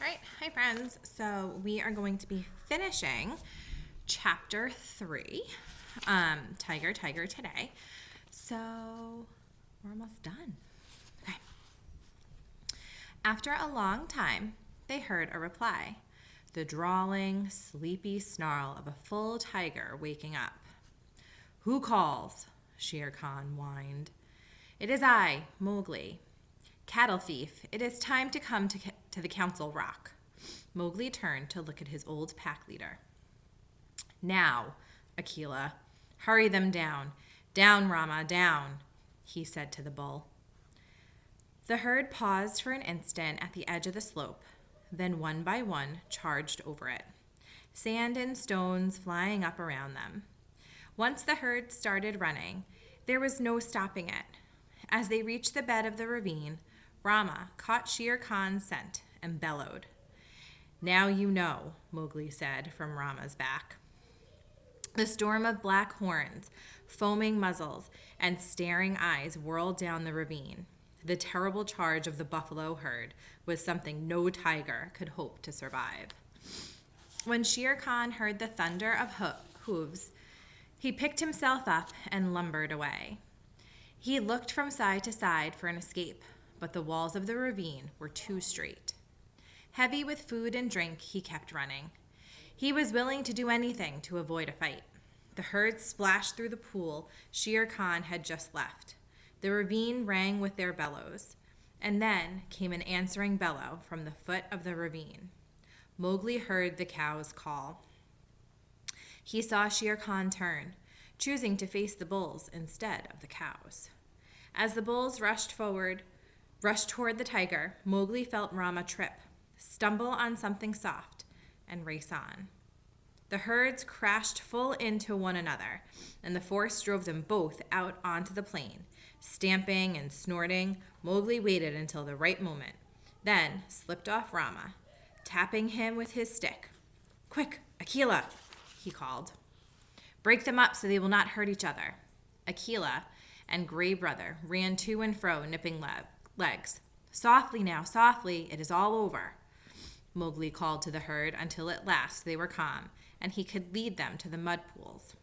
All right, hi friends. So we are going to be finishing chapter 3, Tiger, Tiger today. So we're almost done. Okay. After a long time, they heard a reply, the drawling, sleepy snarl of a full tiger waking up. Who calls? Shere Khan whined. It is I, Mowgli. Cattle thief, it is time to come to the council rock. Mowgli turned to look at his old pack leader. Now, Akela, hurry them down. Down, Rama, down, he said to the bull. The herd paused for an instant at the edge of the slope, then one by one charged over it, sand and stones flying up around them. Once the herd started running, there was no stopping it. As they reached the bed of the ravine, Rama caught Shere Khan's scent and bellowed. Now you know, Mowgli said from Rama's back. The storm of black horns, foaming muzzles, and staring eyes whirled down the ravine. The terrible charge of the buffalo herd was something no tiger could hope to survive. When Shere Khan heard the thunder of hooves, he picked himself up and lumbered away. He looked from side to side for an escape, but the walls of the ravine were too straight. Heavy with food and drink, he kept running. He was willing to do anything to avoid a fight. The herd splashed through the pool Shere Khan had just left. The ravine rang with their bellows, and then came an answering bellow from the foot of the ravine. Mowgli heard the cows call. He saw Shere Khan turn, choosing to face the bulls instead of the cows. As the bulls rushed toward the tiger, Mowgli felt Rama trip, stumble on something soft, and race on. The herds crashed full into one another, and the force drove them both out onto the plain. Stamping and snorting, Mowgli waited until the right moment, then slipped off Rama, tapping him with his stick. Quick, Akela, he called. Break them up so they will not hurt each other. Akela and Gray Brother ran to and fro, nipping legs. Softly now, softly, it is all over, Mowgli called to the herd until at last they were calm, and he could lead them to the mud pools.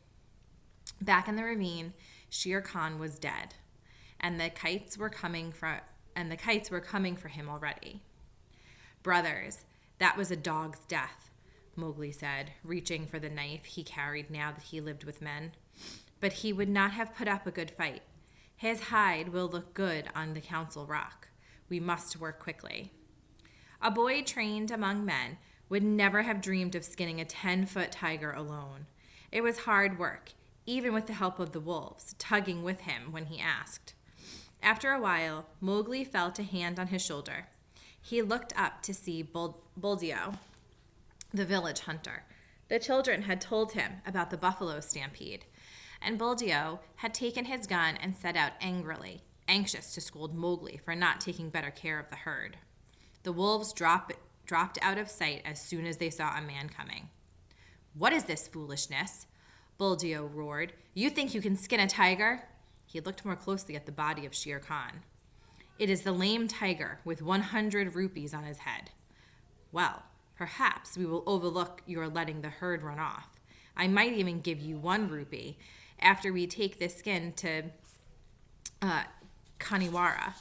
Back in the ravine, Shere Khan was dead, and the kites were coming for him already. Brothers, that was a dog's death, Mowgli said, reaching for the knife he carried now that he lived with men. But he would not have put up a good fight. His hide will look good on the council rock. We must work quickly. A boy trained among men would never have dreamed of skinning a 10-foot tiger alone. It was hard work, even with the help of the wolves, tugging with him when he asked. After a while, Mowgli felt a hand on his shoulder. He looked up to see Buldeo, the village hunter. The children had told him about the buffalo stampede, and Buldeo had taken his gun and set out angrily, anxious to scold Mowgli for not taking better care of the herd. The wolves dropped out of sight as soon as they saw a man coming. What is this foolishness? Buldeo roared. You think you can skin a tiger? He looked more closely at the body of Shere Khan. It is the lame tiger with 100 rupees on his head. Well, perhaps we will overlook your letting the herd run off. I might even give you 1 rupee after we take this skin to Kaniwara.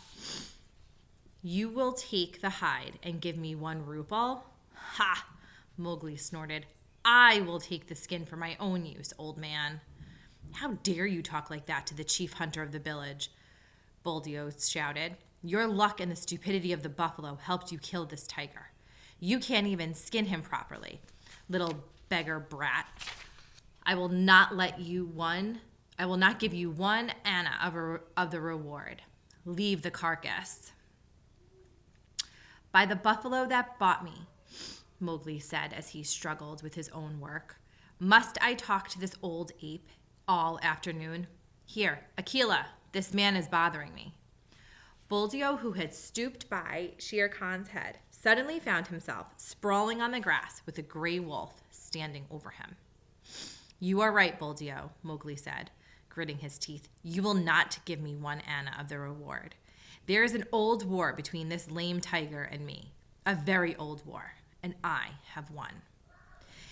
You will take the hide and give me 1 rupal? Ha! Mowgli snorted. I will take the skin for my own use, old man. How dare you talk like that to the chief hunter of the village? Buldeo shouted. Your luck and the stupidity of the buffalo helped you kill this tiger. You can't even skin him properly, little beggar brat. I will not give you 1 anna of the reward. Leave the carcass. By the buffalo that bought me, Mowgli said as he struggled with his own work, must I talk to this old ape all afternoon? Here, Akela, this man is bothering me. Buldeo, who had stooped by Shere Khan's head, suddenly found himself sprawling on the grass with a gray wolf standing over him. You are right, Buldeo, Mowgli said, gritting his teeth. You will not give me 1 anna of the reward. There is an old war between this lame tiger and me. a very old war, and I have won.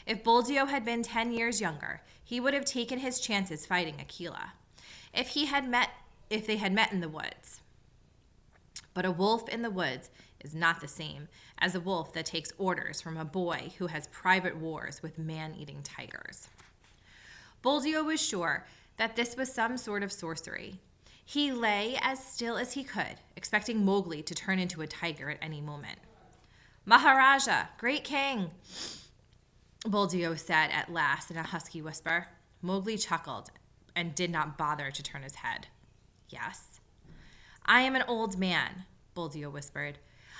If Buldeo had been 10 years younger, he would have taken his chances fighting Aquila, if they had met in the woods. But a wolf in the woods is not the same as a wolf that takes orders from a boy who has private wars with man-eating tigers. Buldeo was sure that this was some sort of sorcery. He lay as still as he could, expecting Mowgli to turn into a tiger at any moment. "Maharaja, great king," Buldeo said at last in a husky whisper. Mowgli chuckled and did not bother to turn his head. "Yes." "I am an old man," Buldeo whispered.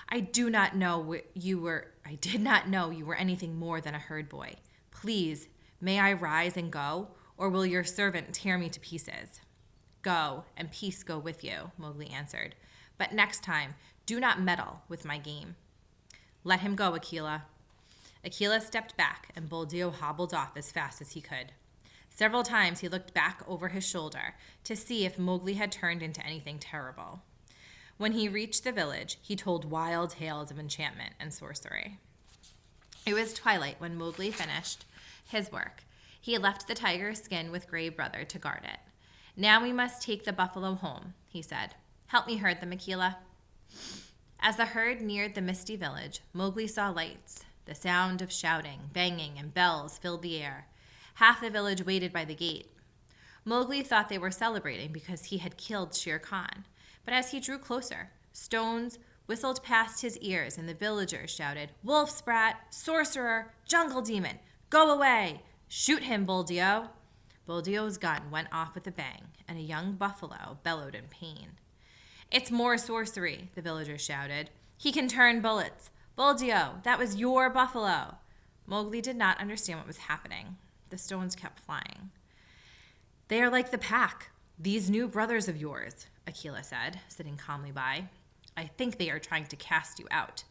I did not know you were anything more than a herd boy. Please, may I rise and go, or will your servant tear me to pieces?" "Go, and peace go with you," Mowgli answered. "But next time, do not meddle with my game." "Let him go, Akela." Akela stepped back, and Buldeo hobbled off as fast as he could. Several times he looked back over his shoulder to see if Mowgli had turned into anything terrible. When he reached the village, he told wild tales of enchantment and sorcery. It was twilight when Mowgli finished his work. He had left the tiger's skin with Gray Brother to guard it. "Now we must take the buffalo home," he said. "Help me herd them, Akela." As the herd neared the misty village, Mowgli saw lights. The sound of shouting, banging, and bells filled the air. Half the village waited by the gate. Mowgli thought they were celebrating because he had killed Shere Khan. But as he drew closer, stones whistled past his ears and the villagers shouted, "Wolf Sprat! Sorcerer! Jungle Demon! Go away! Shoot him, Buldeo!" Buldeo's gun went off with a bang, and a young buffalo bellowed in pain. "It's more sorcery," the villagers shouted. "He can turn bullets. Buldeo, that was your buffalo." Mowgli did not understand what was happening. The stones kept flying. "They are like the pack, these new brothers of yours," Akela said, sitting calmly by. "I think they are trying to cast you out."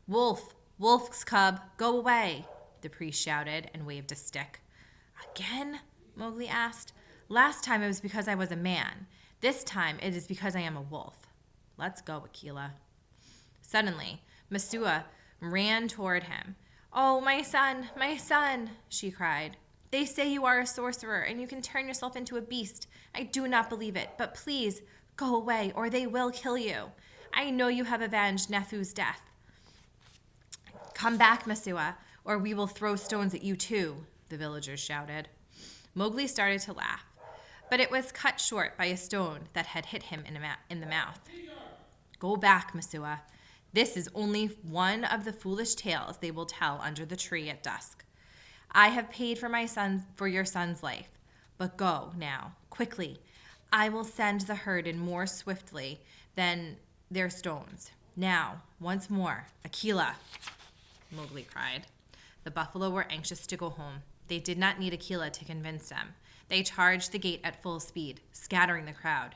Wolf's cub, go away," the priest shouted and waved a stick. "Again?" Mowgli asked. "Last time it was because I was a man. This time it is because I am a wolf. Let's go, Akela." Suddenly, Mesua ran toward him. "Oh, my son," she cried. "They say you are a sorcerer and you can turn yourself into a beast. I do not believe it, but please go away or they will kill you. I know you have avenged Nethu's death." "Come back, Mesua, or we will throw stones at you too," the villagers shouted. Mowgli started to laugh, but it was cut short by a stone that had hit him in the mouth. "Go back, Mesua. This is only one of the foolish tales they will tell under the tree at dusk. I have paid for your son's life, but go now, quickly. I will send the herd in more swiftly than their stones. Now, once more, Akela," Mowgli cried. The buffalo were anxious to go home. They did not need Akela to convince them. They charged the gate at full speed, scattering the crowd.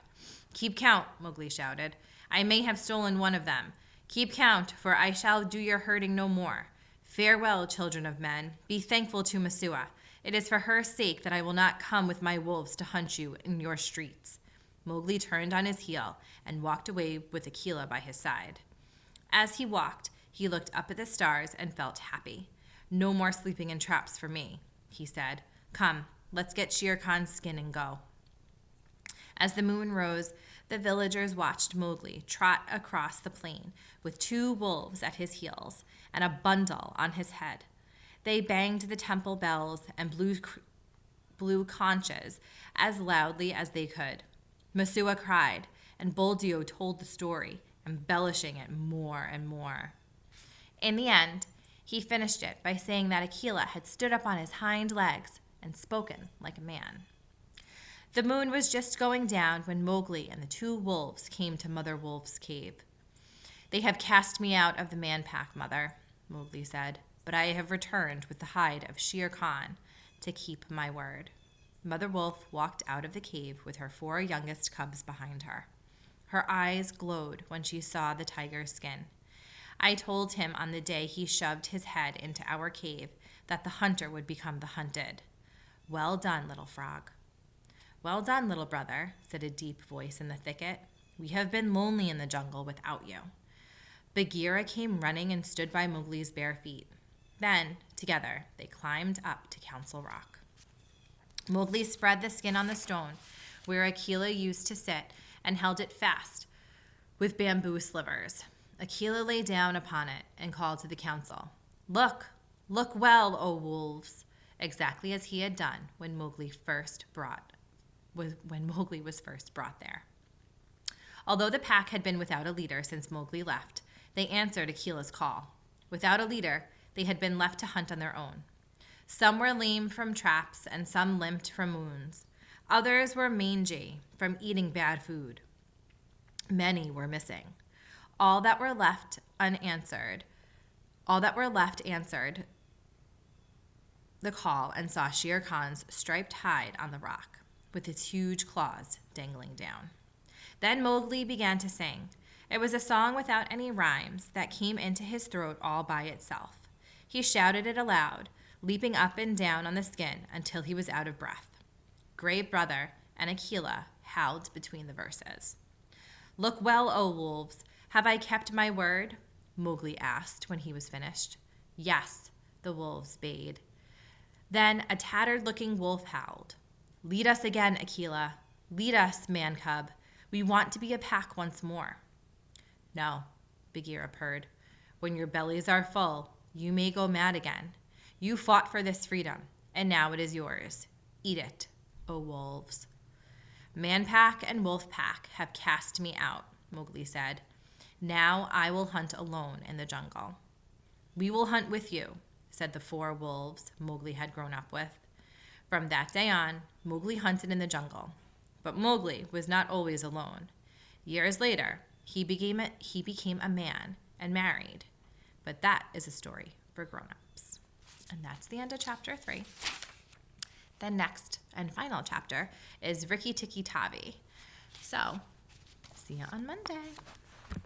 "Keep count," Mowgli shouted. "I may have stolen one of them. Keep count, for I shall do your herding no more. Farewell, children of men. Be thankful to Mesua. It is for her sake that I will not come with my wolves to hunt you in your streets." Mowgli turned on his heel and walked away with Akela by his side. As he walked, he looked up at the stars and felt happy. "No more sleeping in traps for me," he said. "Come, let's get Shere Khan's skin and go." As the moon rose, the villagers watched Mowgli trot across the plain with 2 wolves at his heels and a bundle on his head. They banged the temple bells and blew conches as loudly as they could. Mesua cried, and Buldeo told the story, embellishing it more and more. In the end, he finished it by saying that Akela had stood up on his hind legs and spoken like a man. The moon was just going down when Mowgli and the 2 wolves came to Mother Wolf's cave. "They have cast me out of the man pack, Mother," Mowgli said, "but I have returned with the hide of Shere Khan to keep my word." Mother Wolf walked out of the cave with her 4 youngest cubs behind her. Her eyes glowed when she saw the tiger's skin. "I told him on the day he shoved his head into our cave that the hunter would become the hunted. Well done, little frog." "Well done, little brother," said a deep voice in the thicket. "We have been lonely in the jungle without you." Bagheera came running and stood by Mowgli's bare feet. Then, together, they climbed up to Council Rock. Mowgli spread the skin on the stone where Akela used to sit and held it fast with bamboo slivers. Akela lay down upon it and called to the council, "Look, look well, O wolves," exactly as he had done when Mowgli was first brought there. Although the pack had been without a leader since Mowgli left, they answered Akela's call. Without a leader, they had been left to hunt on their own. Some were lame from traps and some limped from wounds. Others were mangy from eating bad food. Many were missing. All that were left answered the call and saw Shere Khan's striped hide on the rock, with its huge claws dangling down. Then Mowgli began to sing. It was a song without any rhymes that came into his throat all by itself. He shouted it aloud, leaping up and down on the skin until he was out of breath. Gray Brother and Akela howled between the verses. "Look well, O wolves, have I kept my word?" Mowgli asked when he was finished. "Yes," the wolves bayed. Then a tattered-looking wolf howled. "Lead us again, Akela. Lead us, man cub. We want to be a pack once more." "No," Bagheera purred. "When your bellies are full, you may go mad again. You fought for this freedom, and now it is yours. Eat it, O wolves." "Man pack and wolf pack have cast me out," Mowgli said. "Now I will hunt alone in the jungle." "We will hunt with you," said the 4 wolves Mowgli had grown up with. From that day on, Mowgli hunted in the jungle. But Mowgli was not always alone. Years later, he became a man and married. But that is a story for grown-ups. And that's the end of chapter 3. The next and final chapter is Rikki Tikki Tavi. So, see you on Monday.